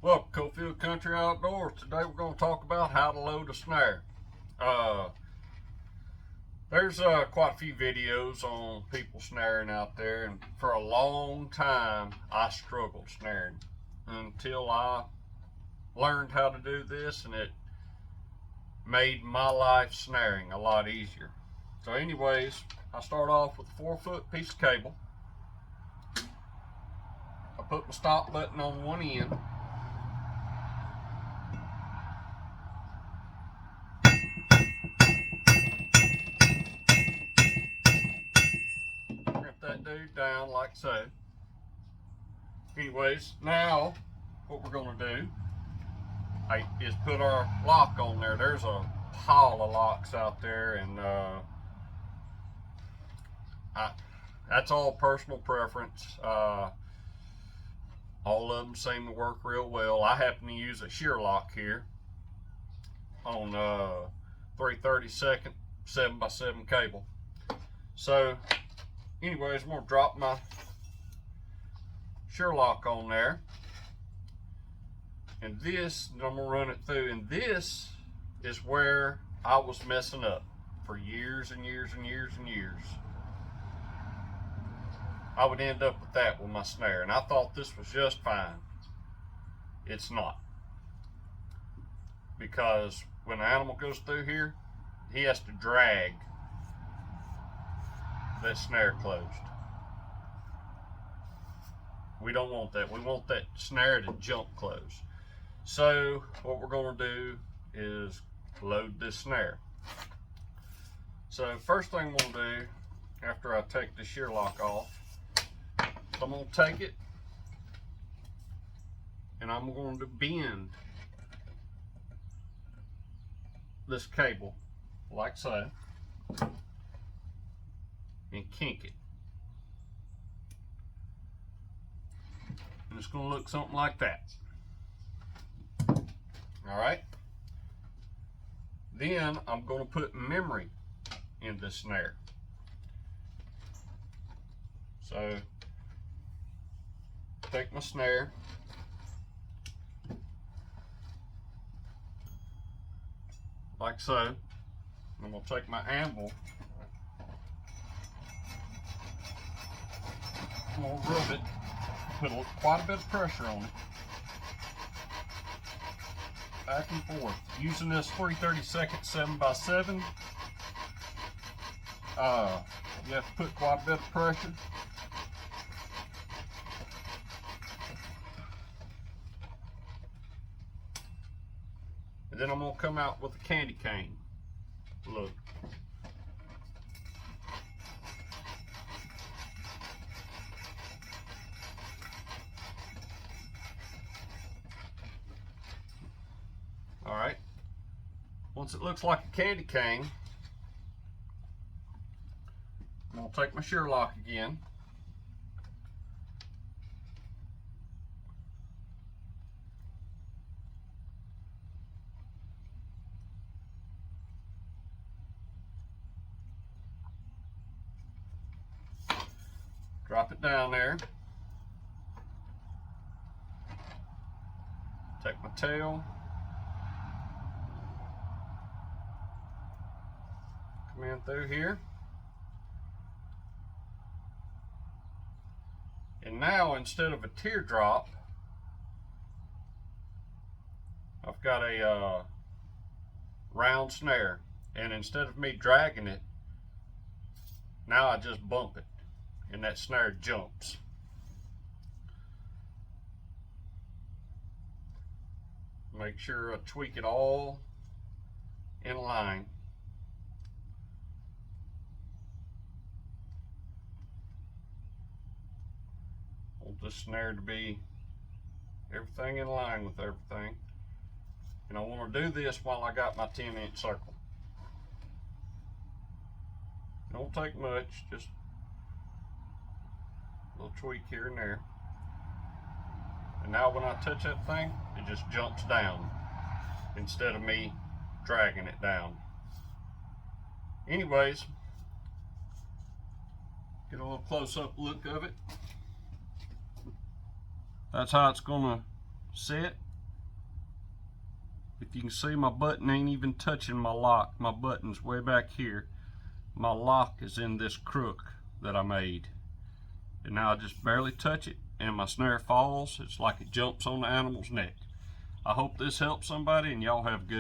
Welcome to Cofield Country Outdoors. Today we're going to talk about how to load a snare. There's quite a few videos on people snaring out there, and for a long time I struggled snaring until I learned how to do this, and it made my life snaring a lot easier. So anyways, I start off with a 4-foot piece of cable. I put my stop button on one end. That dude down like so. Anyways, now what we're going to do is put our lock on there. There's a pile of locks out there, and that's all personal preference. All of them seem to work real well. I happen to use a shear lock here on 3/32 7x7 cable. So anyways, I'm going to drop my shear lock on there, and this, I'm going to run it through, and this is where I was messing up for years and years and years and years. I would end up with that with my snare, and I thought this was just fine. It's not, because when the animal goes through here, he has to drag that snare closed. We don't want that. We want that snare to jump closed. So what we're going to do is load this snare. So first thing I'm going to do after I take the shear lock off, I'm going to take it and I'm going to bend this cable like so and kink it. And it's going to look something like that. Alright. Then I'm going to put memory in this snare. So take my snare, like so. I'm going to take my anvil, I'm going to rub it, put quite a bit of pressure on it, back and forth. Using this 3/32 7x7, you have to put quite a bit of pressure. And then I'm going to come out with a candy cane. Look. Alright. Once it looks like a candy cane, I'm going to take my shear lock again. Drop it down there. Take my tail. Come in through here. And now, instead of a teardrop, I've got a round snare. And instead of me dragging it, now I just bump it, and that snare jumps. Make sure I tweak it all in line. Want this snare to be everything in line with everything. And I want to do this while I got my 10-inch circle. Don't take much, just a little tweak here and there. And now when I touch that thing, it just jumps down instead of me dragging it down. Anyways, get a little close-up look of it. That's how it's gonna sit. If you can see, my button ain't even touching my lock. My button's way back here. My lock is in this crook that I made. And now I just barely touch it and my snare falls. It's like it jumps on the animal's neck. I hope this helps somebody, and y'all have good